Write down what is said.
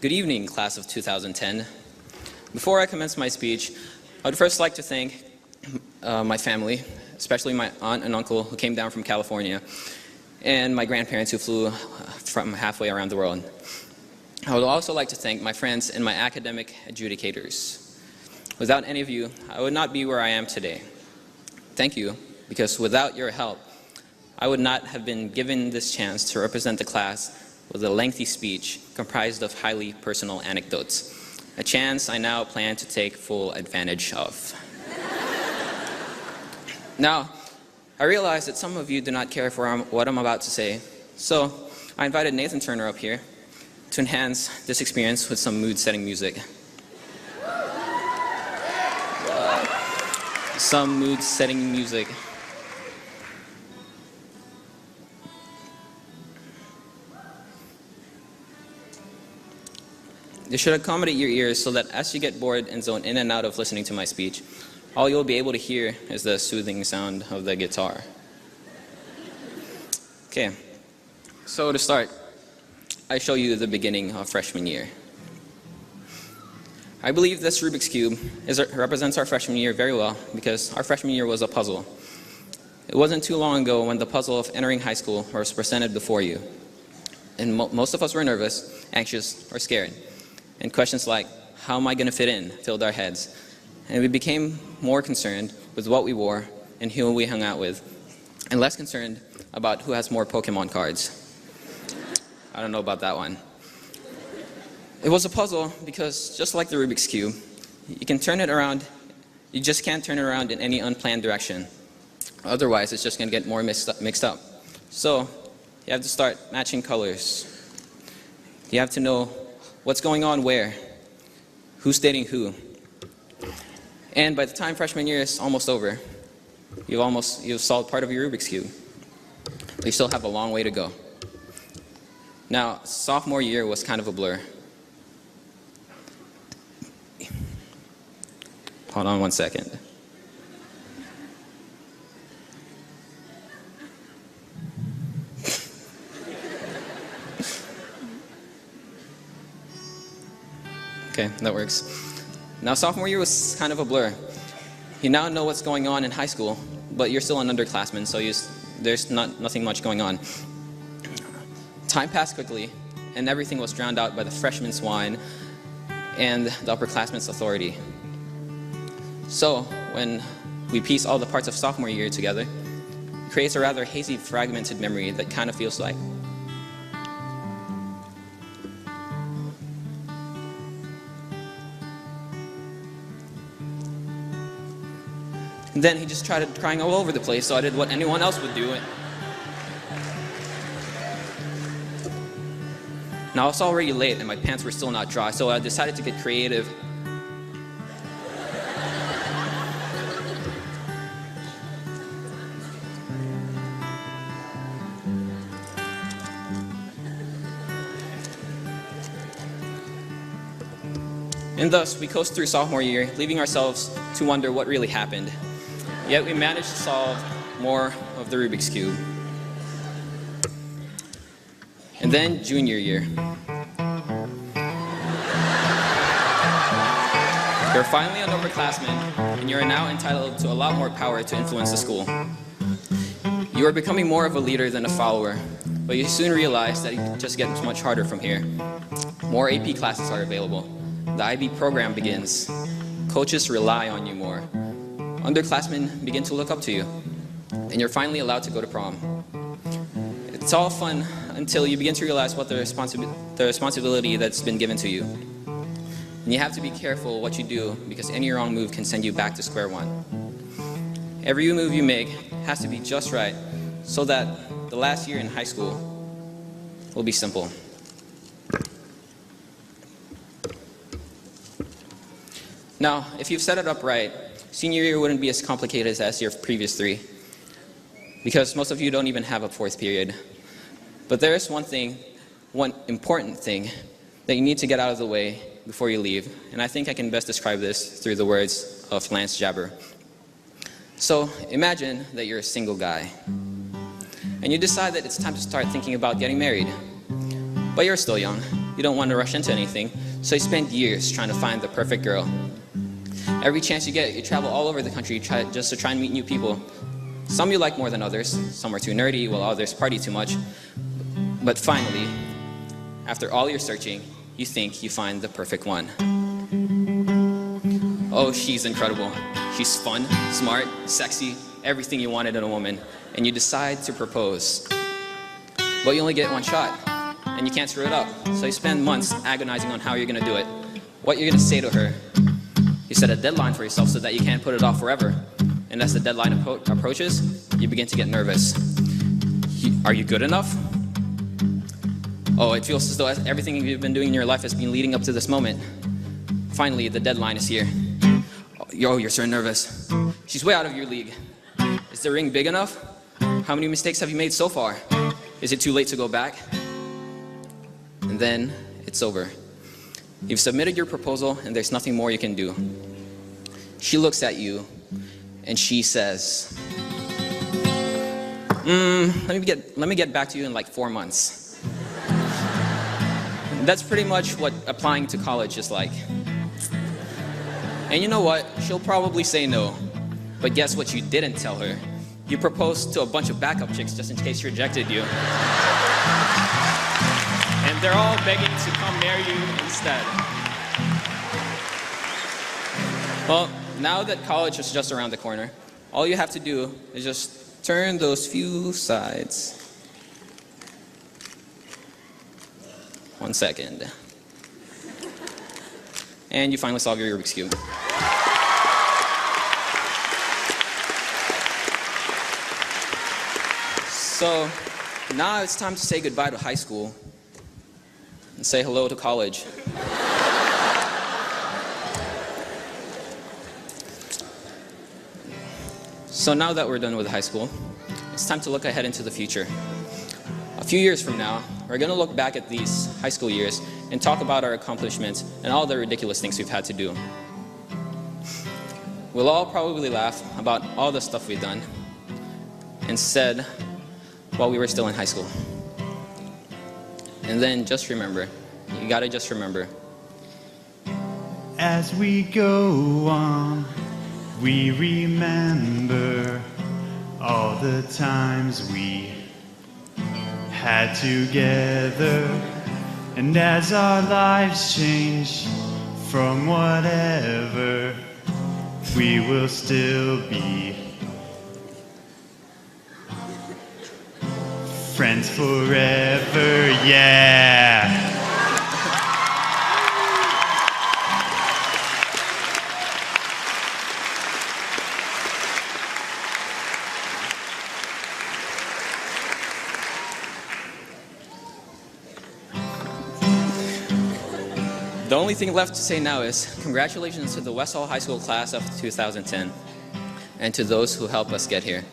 Good evening, class of 2010. Before I commence my speech, I would first like to thank my family, especially my aunt and uncle who came down from California, and my grandparents who flew from halfway around the world. I would also like to thank my friends and my academic adjudicators. Without any of you, I would not be where I am today. Thank you, because without your help, I would not have been given this chance to represent the class with a lengthy speech comprised of highly personal anecdotes, a chance I now plan to take full advantage of. Now, I realize that some of you do not care for what I'm about to say, so I invited Nathan Turner up here to enhance this experience with some mood-setting music. Some mood-setting music. This should accommodate your ears so that as you get bored and zone in and out of listening to my speech, all you'll be able to hear is the soothing sound of the guitar. Okay, so to start, I show you the beginning of freshman year. I believe this Rubik's Cube represents our freshman year very well because our freshman year was a puzzle. It wasn't too long ago when the puzzle of entering high school was presented before you. And most of us were nervous, anxious, or scared. And questions like, how am I going to fit in, filled our heads. And we became more concerned with what we wore and who we hung out with, and less concerned about who has more Pokemon cards. I don't know about that one. It was a puzzle because, just like the Rubik's Cube, you can turn it around, you just can't turn it around in any unplanned direction. Otherwise, it's just going to get more mixed up. So, you have to start matching colors. You have to know what's going on where, who's dating who. And by the time freshman year is almost over, you've solved part of your Rubik's Cube. But you still have a long way to go. Now, sophomore year was kind of a blur. Hold on one second. Okay, that works. Now, sophomore year was kind of a blur. You now know what's going on in high school, but you're still an underclassman, so there's nothing much going on. Time passed quickly, and everything was drowned out by the freshman's whine and the upperclassman's authority. So, when we piece all the parts of sophomore year together, it creates a rather hazy, fragmented memory that kind of feels like and then he just started crying all over the place, so I did what anyone else would do. Now, it's already late and my pants were still not dry, so I decided to get creative. And thus, we coast through sophomore year, leaving ourselves to wonder what really happened. Yet we managed to solve more of the Rubik's Cube. And then junior year. You're finally an upperclassman, and you are now entitled to a lot more power to influence the school. You are becoming more of a leader than a follower, but you soon realize that it just gets much harder from here. More AP classes are available. The IB program begins. Coaches rely on you more. Underclassmen begin to look up to you, and you're finally allowed to go to prom. It's all fun until you begin to realize what the responsibility that's been given to you. And you have to be careful what you do because any wrong move can send you back to square one. Every move you make has to be just right so that the last year in high school will be simple. Now, if you've set it up right, senior year wouldn't be as complicated as your previous three, because most of you don't even have a fourth period. But there is one important thing that you need to get out of the way before you leave, and I think I can best describe this through the words of Lance Jabber. So imagine that you're a single guy, and you decide that it's time to start thinking about getting married. But you're still young. you don't want to rush into anything, so you spend years trying to find the perfect girl. Every chance you get, you travel all over the country just to try and meet new people. Some you like more than others, some are too nerdy, while others party too much. But finally, after all your searching, you think you find the perfect one. Oh, she's incredible. She's fun, smart, sexy, everything you wanted in a woman, and you decide to propose. But you only get one shot, and you can't screw it up, so you spend months agonizing on how you're gonna do it, what you're gonna say to her. You set a deadline for yourself so that you can't put it off forever. And as the deadline approaches, you begin to get nervous. Are you good enough? Oh, it feels as though everything you've been doing in your life has been leading up to this moment. Finally, the deadline is here. Oh, you're so nervous. She's way out of your league. Is the ring big enough? How many mistakes have you made so far? Is it too late to go back? And then it's over. You've submitted your proposal and there's nothing more you can do. She looks at you and she says, let me get back to you in like 4 months. That's pretty much what applying to college is like. And you know what? She'll probably say no. But guess what you didn't tell her? You proposed to a bunch of backup chicks just in case she rejected you. And they're all begging to come marry you instead. Well, now that college is just around the corner, all you have to do is just turn those few sides. 1 second. And you finally solve your Rubik's Cube. So now it's time to say goodbye to high school and say hello to college. So now that we're done with high school, it's time to look ahead into the future. A few years from now, we're going to look back at these high school years and talk about our accomplishments and all the ridiculous things we've had to do. We'll all probably laugh about all the stuff we've done and said while we were still in high school. And then just remember, you gotta just remember. As we go on, we remember all the times we had together. And as our lives change from whatever, we will still be friends forever, yeah. The only thing left to say now is congratulations to the West Hall High School class of 2010 and to those who helped us get here.